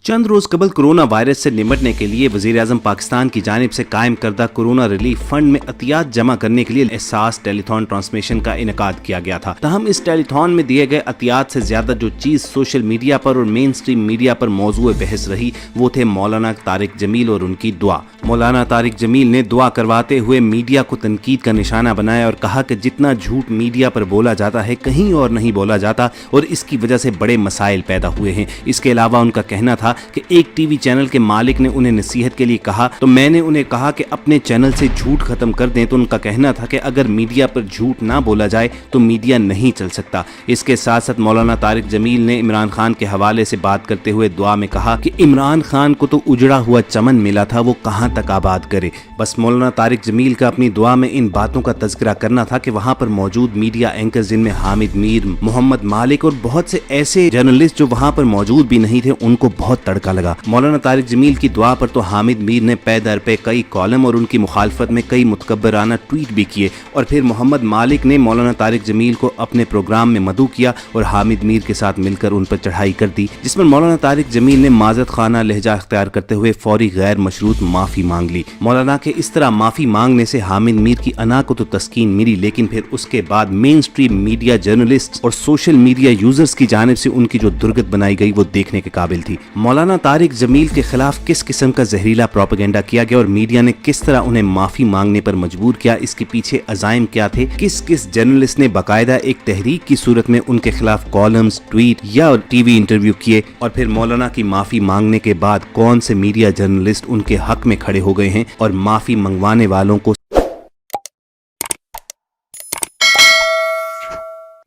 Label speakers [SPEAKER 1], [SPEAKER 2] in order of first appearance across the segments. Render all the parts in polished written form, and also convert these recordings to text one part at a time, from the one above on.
[SPEAKER 1] चंद रोज कबल corona virus से निपटने के लिए वज़ीर-ए-आज़म पाकिस्तान की जानिब से कायम करदा कोरोना रिलीफ फंड में अतियात जमा करने के लिए एहसास टेलीथॉन ट्रांसमिशन का इनेकाद किया गया था। तहम इस टेलीथॉन में दिए गए अतियात से ज्यादा जो चीज सोशल मीडिया पर और मेन स्ट्रीम मीडिया पर मौजूद बहस रही वो थे मौलाना तारिक जमील और उनकी दुआ। मौलाना तारिक जमील ने दुआ करवाते हुए मीडिया को तनकीद का निशाना बनाया और कहा कि जितना झूठ मीडिया पर बोला जाता है कहीं और नहीं बोला जाता और इसकी वजह से बड़े मसाइल पैदा हुए हैं। इसके अलावा उनका कहना था कि एक टीवी चैनल के मालिक ने उन्हें नसीहत के लिए कहा तो मैंने उन्हें कहा कि अपने चैनल से झूठ खत्म कर दें। तो उनका कहना था कि अगर मीडिया पर झूठ ना बोला जाए तो मीडिया नहीं चल सकता। इसके साथ साथ मौलाना तारिक जमील ने इमरान खान के हवाले से बात करते हुए दुआ में कहा कि इमरान खान को तो उजड़ा हुआ चमन मिला था, वो कहां तक आबाद करे। बस मौलाना तारिक जमील का अपनी दुआ में इन बातों का तज़किरा करना था कि वहां पर मौजूद मीडिया एंकर्स जिनमें हामिद मीर, मोहम्मद मालिक और बहुत से ऐसे जर्नलिस्ट जो वहां पर मौजूद भी नहीं थे उनको बहुत तड़का लगा। मौलाना तारिक जमील की दुआ पर तो हामिद मीर ने पे दर पे कई कॉलम और उनकी मुखालफत में कई मुतकब्बराना ट्वीट भी किए और फिर मोहम्मद मालिक ने मौलाना तारिक जमील को अपने प्रोग्राम में मदऊ किया और हामिद मीर के साथ मिलकर उन पर चढ़ाई कर दी, जिस पर मौलाना तारिक जमील ने माजरत खाना लहजा अख्तियार करते हुए फौरी गैर मशरूत माफी मांग ली। मौलाना के इस तरह माफी मांगने से हामिद मीर की अना को तो तस्कीन मिली, लेकिन फिर उसके बाद मेन स्ट्रीम मीडिया जर्नलिस्ट और सोशल मीडिया यूजर्स की जानिब से उनकी जो दुर्गत बनाई गई वो देखने के काबिल थी। मौलाना तारिक जमील के खिलाफ किस किस्म का जहरीला प्रोपेगेंडा किया गया और मीडिया ने किस तरह उन्हें माफी मांगने पर मजबूर किया, इसके पीछे अजाइम क्या थे, किस किस जर्नलिस्ट ने बाकायदा एक तहरीक की सूरत में उनके खिलाफ कॉलम्स, ट्वीट या टीवी इंटरव्यू किए और फिर मौलाना की माफी मांगने के बाद कौन से मीडिया जर्नलिस्ट उनके हक में खड़े हो गए हैं और माफी मंगवाने वालों को।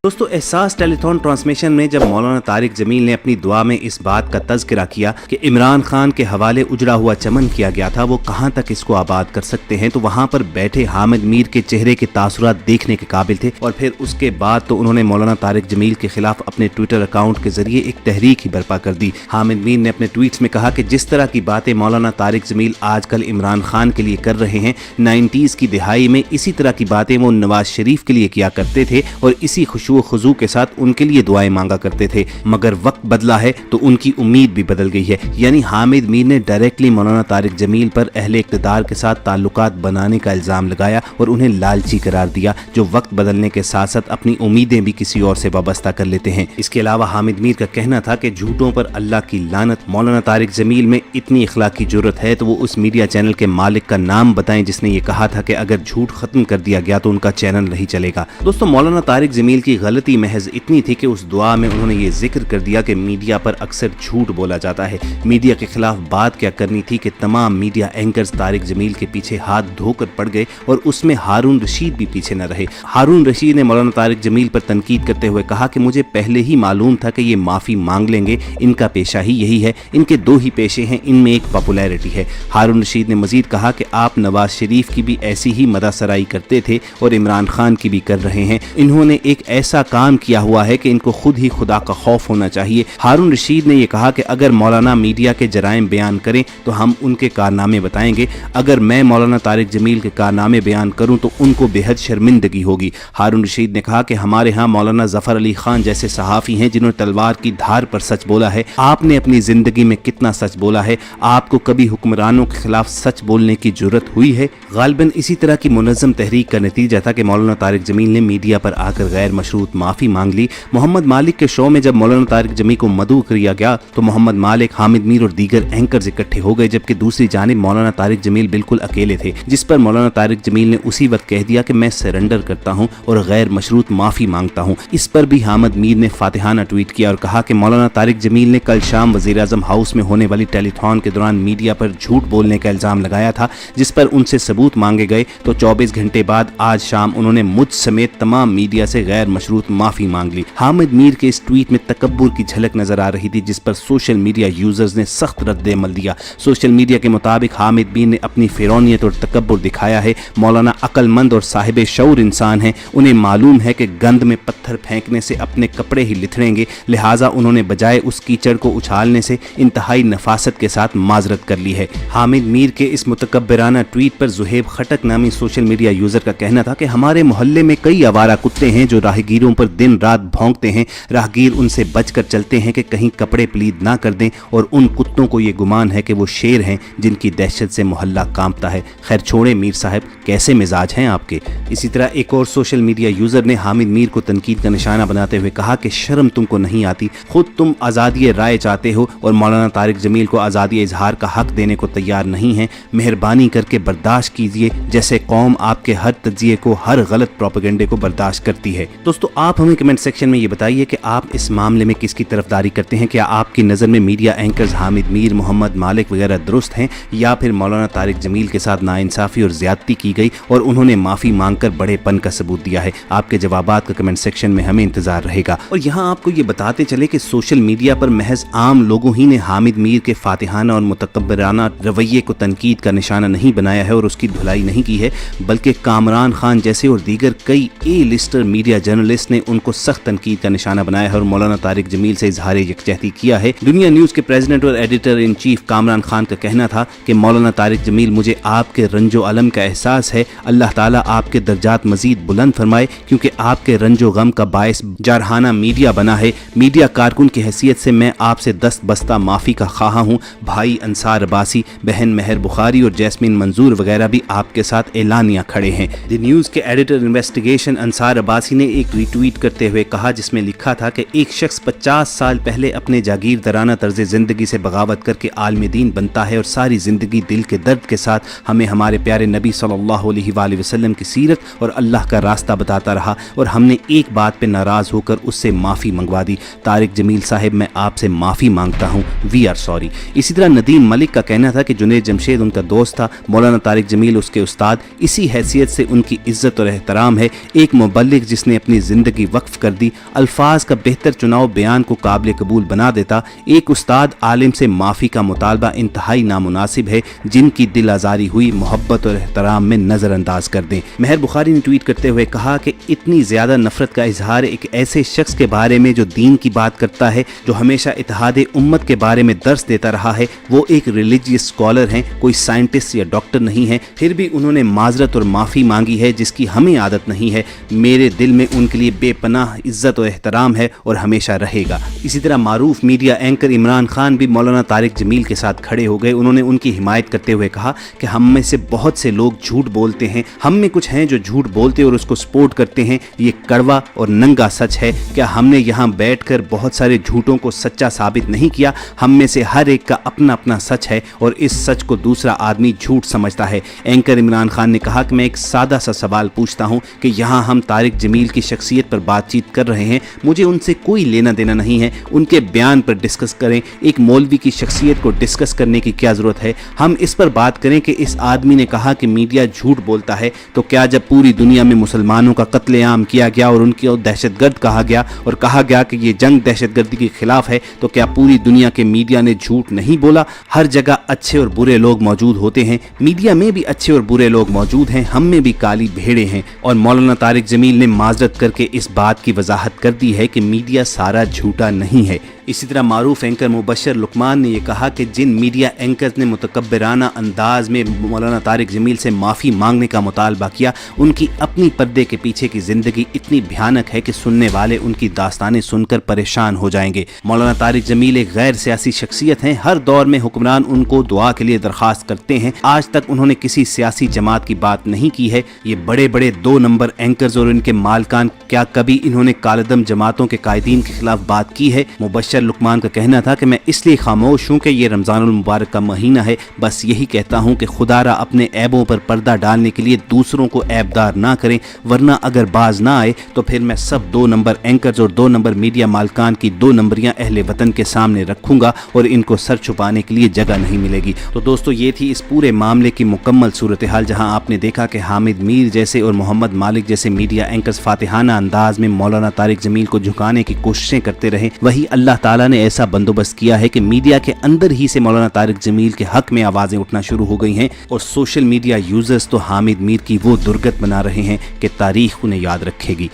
[SPEAKER 1] दोस्तों, एहसास टेलीथॉन ट्रांसमिशन में जब मौलाना तारिक जमील ने अपनी दुआ में इस बात का तज़किरा किया कि इमरान खान के हवाले उजड़ा हुआ चमन किया गया था, वो कहां तक इसको आबाद कर सकते हैं, तो वहां पर बैठे हामिद मीर के चेहरे के तासुरात देखने के काबिल थे। और फिर उसके बाद तो उन्होंने मौलाना तारिक जमील के खिलाफ अपने ट्विटर अकाउंट के जरिए एक तहरीक ही बर्पा कर दी। हामिद मीर ने अपने ट्वीट्स में कहा कि जिस तरह की बातें मौलाना तारिक जमील आजकल इमरान खान के लिए कर रहे हैं, 90s की दिहाई में इसी तरह की बातें वो नवाज शरीफ के लिए किया करते थे और इसी खुशू खुजू के साथ उनके लिए दुआएं मांगा करते थे। मगर वक्त बदला है तो उनकी उम्मीद भी बदल गई है। यानी हामिद मीर ने डायरेक्टली मौलाना तारिक जमील पर अहले इक़्तिदार के साथ ताल्लुकात बनाने का इल्जाम लगाया और उन्हें लालची करार दिया, जो वक्त बदलने के साथ साथ अपनी उम्मीदें भी किसी और से वाबस्ता कर लेते हैं। इसके अलावा हामिद मीर का कहना था कि झूठों पर अल्लाह की लानत। मौलाना तारिक जमील में इतनी इखलाकी जरूरत है तो वो उस मीडिया चैनल के मालिक का नाम बताएं जिसने ये कहा था कि अगर झूठ खत्म कर दिया गया तो उनका चैनल नहीं चलेगा। दोस्तों, मौलाना तारिक जमील की गलती महज इतनी थी कि उस दुआ में उन्होंने ये जिक्र कर दिया कि मीडिया पर अक्सर झूठ बोला जाता है। मीडिया के खिलाफ बात क्या करनी थी कि तमाम मीडिया एंकर्स तारिक जमील के पीछे हाथ धोकर पड़ गए और उसमें हारून रशीद भी पीछे न रहे। हारून रशीद ने मौलाना तारिक जमील पर तनकीद करते हुए कहा कि मुझे पहले ही मालूम था कि ये माफी मांग लेंगे, इनका पेशा ही यही है, इनके दो ही पेशे हैं, इनमें एक पॉपुलैरिटी है। हारून रशीद ने मजीद कहा कि आप नवाज शरीफ की भी ऐसी ही मदासराई करते थे और इमरान खान की भी कर रहे हैं। इन्होंने एक ऐसा काम किया हुआ है कि इनको खुद ही खुदा का खौफ होना चाहिए। हारून रशीद ने यह कहा कि अगर मौलाना मीडिया के जराइम बयान करें तो हम उनके कारनामे बताएंगे, अगर मैं मौलाना तारिक जमील के कारनामे बयान करूं तो उनको बेहद शर्मिंदगी होगी। हारून रशीद ने कहा कि हमारे यहाँ मौलाना जफर अली खान जैसे सहाफ़ी हैं जिन्होंने तलवार की धार पर सच बोला है। आपने अपनी जिंदगी में कितना सच बोला है? आपको कभी हुक्मरानों के खिलाफ सच बोलने की जरूरत हुई है? गालिबन इसी तरह की मुनज़्ज़म तहरीक का नतीजा था कि मौलाना तारिक जमील ने मीडिया पर आकर गैर मशरूत माफी मांग ली। मोहम्मद मालिक के शो में जब मौलाना तारिक जमील को मदऊ किया गया तो मोहम्मद मालिक, हामिद मीर और दीगर एंकर्स इकट्ठे हो गए, जबकि दूसरी जानिब मौलाना तारिक जमील बिल्कुल अकेले थे, जिस पर मौलाना तारिक जमील ने उसी वक्त कह दिया कि मैं सरेंडर करता हूं और गैर मशरूत माफी मांगता हूं। इस पर भी हामिद मीर ने फातिहाना ट्वीट किया और कहा कि मौलाना तारिक जमील ने कल शाम वज़ीर-ए-आज़म हाउस में होने वाली टेलीथॉन के दौरान मीडिया पर झूठ बोलने का इल्जाम लगाया था, जिस पर उनसे सबूत मांगे गए। तो 24 घंटे बाद आज शाम उन्होंने मुझ समेत तमाम मीडिया से गैर मशरूत माफी मांग ली। हामिद मीर के इस ट्वीट में तकब्बुर की झलक नजर आ रही थी, जिस पर सोशल मीडिया यूजर्स ने सख्त रद्द-ए-अमल दिया। सोशल मीडिया के मुताबिक हामिद मीर ने अपनी फिरौनियत और तकब्बुर दिखाया है। मौलाना अक्लमंद और साहिब शऊर इंसान हैं, उन्हें मालूम है कि गंद में पत्थर फेंकने से अपने कपड़े ही लिथड़ेंगे, लिहाजा उन्होंने बजाय उस कीचड़ को उछालने से इंतहाई नफासत के साथ माजरत कर ली है। हामिद मीर के इस मुतकब्बिराना ट्वीट पर जुहेब खटक नामी सोशल मीडिया यूजर का कहना था कि हमारे मोहल्ले में कई आवारा कुत्ते हैं जो राहगीर राहगीरों पर दिन रात भौंकते हैं। राहगीर उनसे बचकर चलते हैं कि कहीं कपड़े पलीद ना कर दें, और उन कुत्तों को ये गुमान है कि वो शेर हैं जिनकी दहशत से मोहल्ला कांपता है। खैर छोड़े मीर साहब, कैसे मिजाज हैं आपके। इसी तरह एक और सोशल मीडिया यूजर ने हामिद मीर को तनकीद का निशाना बनाते हुए कहा कि शर्म तुमको नहीं आती, खुद तुम आज़ादी राय चाहते हो और मौलाना तारिक जमील को आज़ादी इजहार का हक देने को तैयार नहीं है। मेहरबानी करके बर्दाश्त कीजिए, जैसे कौम आपके हर तजिए को, हर गलत प्रोपेगेंडे को बर्दाश्त करती है। दोस्तों आप हमें कमेंट सेक्शन में ये बताइए कि आप इस मामले में किसकी तरफदारी करते हैं। क्या आपकी नज़र में मीडिया एंकर्स हामिद मीर, मोहम्मद मालिक वगैरह दुरुस्त हैं, या फिर मौलाना तारिक जमील के साथ नाइंसाफ़ी और ज़्यादती की गई और उन्होंने माफ़ी मांगकर बड़ेपन का सबूत दिया है। आपके जवाबात का कमेंट सेक्शन में हमें इंतजार रहेगा। और यहाँ आपको ये बताते चले कि सोशल मीडिया पर महज आम लोगों ही ने हामिद मीर के फातिहाना और मुतकब्बिराना रवैये को तनकीद का निशाना नहीं बनाया है और उसकी धुलाई नहीं की है, बल्कि कामरान खान जैसे और दीगर कई ए लिस्टर मीडिया जर्नलिस्ट ने उनको सख्त तनकीद का निशाना बनाया है और मौलाना तारिक जमील से इजहार यकजहती किया है। दुनिया न्यूज़ के प्रेसिडेंट और editor in chief Kamran Khan का कहना था कि मौलाना तारिक जमील, मुझे आपके रंजो अलम का एहसास है, अल्लाह ताला आपके दर्जात मजीद बुलंद फरमाए, क्योंकि आपके रंजो गम का बायस जारहाना मीडिया बना है। मीडिया कारकुन की हैसियत से मैं आपसे दस्त बस्ता माफ़ी का ख्वाहा हूँ। भाई अंसार अब्बासी, बहन महर बुखारी और जैस्मिन मंजूर वगैरह भी आपके साथ एलानिया खड़े हैं। द न्यूज़ के एडिटर इन्वेस्टिगेशन अंसार अब्बासी ने एक रिट्वीट करते हुए कहा, जिसमें लिखा था कि एक शख्स 50 साल पहले अपने जागीरदाराना तर्ज ज़िंदगी से बगावत करके आलम दीन बनता है और सारी ज़िंदगी दिल के दर्द के साथ हमें हमारे प्यारे नबी सल्लल्लाहु अलैहि वसल्लम की सीरत और अल्लाह का रास्ता बताता रहा, और हमने एक बात पे नाराज़ होकर उससे माफ़ी मंगवा दी। तारिक जमील साहिब, मैं आपसे माफ़ी मांगता हूँ, वी आर सॉरी। इसी तरह नदीम मलिक का कहना था कि जुनैद जमशेद उनका दोस्त था, मौलाना तारिक जमील उसके उस्ताद, इसी हैसियत से उनकी इज्जत और एहतराम है। एक मुबल्लिग जिसने अपनी ज़िंदगी वक्फ कर दी, अल्फाज का बेहतर चुनाव बयान को काबिल कबूल बना देता। एक उस्ताद आलिम से माफ़ी का मुतालबा इंतहाई नामुनासिब है, जिनकी दिल आज़ारी हुई मोहब्बत और एहतराम में नज़रअंदाज कर दें। महर बुखारी ने ट्वीट करते हुए कहा कि इतनी ज़्यादा नफरत का इजहार एक ऐसे शख्स के बारे में जो दीन की बात करता है, जो हमेशा इत्तेहाद उम्मत के बारे में दर्स देता रहा है, वो एक रिलीजियस स्कॉलर हैं, कोई साइंटिस्ट या डॉक्टर नहीं है, फिर भी उन्होंने माजरत और माफ़ी मांगी है, जिसकी हमें आदत नहीं है। मेरे दिल में उनके लिए बेपनाह इज्जत और एहतराम है और हमेशा रहेगा। इसी तरह मारूफ मीडिया एंकर इमरान खान भी मौलाना तारिक जमील के साथ खड़े हो गए। उन्होंने उनकी हिमायत करते हुए कहा कि हम में से बहुत से लोग झूठ बोलते हैं, हम में कुछ हैं जो झूठ बोलते और उसको सपोर्ट करते हैं, ये कड़वा और नंगा सच है। क्या हमने यहाँ बैठकर बहुत सारे झूठों को सच्चा साबित नहीं किया? हम में से हर एक का अपना अपना सच है और इस सच को दूसरा आदमी झूठ समझता है। एंकर इमरान खान ने कहा कि मैं एक सादा सा सवाल पूछता हूँ कि यहाँ हम तारिक जमील की शख्सियत पर बातचीत कर रहे हैं, मुझे उनसे कोई लेना देना नहीं है, उनके बयान पर डिस्कस करें। एक मौलवी की शख्सियत को डिस्कस करने की क्या ज़रूरत है? हम इस पर बात करें कि इस आदमी ने कहा कि मीडिया झूठ बोलता है, तो क्या जब पूरी दुनिया में मुसलमानों का कत्लेआम किया गया और उनकी दहशतगर्द कहा गया और कहा गया कि ये जंग दहशतगर्दी के खिलाफ है, तो क्या पूरी दुनिया के मीडिया ने झूठ नहीं बोला? हर जगह अच्छे और बुरे लोग मौजूद होते हैं, मीडिया में भी अच्छे और बुरे लोग मौजूद हैं, हम में भी काली भेड़े हैं। और मौलाना तारिक जमील ने माजरत करके इस बात की वजाहत कर दी है कि मीडिया सारा झूठा नहीं है। इसी तरह मारूफ एंकर मुबशर लुकमान ने यह कहा कि जिन मीडिया एंकर्स ने मुतकब्बिराना अंदाज में मौलाना तारिक जमील से माफ़ी मांगने का मुतालबा किया, उनकी अपनी पर्दे के पीछे की ज़िंदगी इतनी भयानक है कि सुनने वाले उनकी दास्तानें सुनकर परेशान हो जाएंगे। मौलाना तारिक जमील एक गैर सियासी शख्सियत हैं, हर दौर में हुक्मरान उनको दुआ के लिए दरख्वास्त करते हैं, आज तक उन्होंने किसी सियासी जमात की बात नहीं की है। ये बड़े बड़े 2 नंबर एंकर्स और इनके मालकान, क्या कभी इन्होंने कालदम जमातों के कायदीन के खिलाफ बात की है? मुबशर लुकमान का कहना था कि मैं इसलिए खामोश हूँ कि ये रमज़ानुल मुबारक का महीना है, बस यही कहता हूँ कि खुदारा अपने ऐबों पर पर्दा डालने के लिए दूसरों को ऐबदार ना करें, वरना अगर बाज ना आए तो फिर मैं सब 2 नंबर एंकर्स और 2 नंबर मीडिया मालकान की 2 नंबरियाँ अहले वतन के सामने रखूंगा और इनको सर छुपाने के लिए जगह नहीं मिलेगी। तो दोस्तों ये थी इस पूरे मामले की मुकम्मल सूरत हाल, जहाँ आपने देखा कि हामिद मीर जैसे और मोहम्मद मालिक जैसे मीडिया एंकर्स फातिहाना अंदाज में मौलाना तारिक जमील को झुकाने की कोशिशें करते रहे, वही अल्लाह ताला ने ऐसा बंदोबस्त किया है कि मीडिया के अंदर ही से मौलाना तारिक जमील के हक में आवाज़ें उठना शुरू हो गई हैं और सोशल मीडिया यूजर्स तो हामिद मीर की वो दुर्गत बना रहे हैं कि तारीख उन्हें याद रखेगी।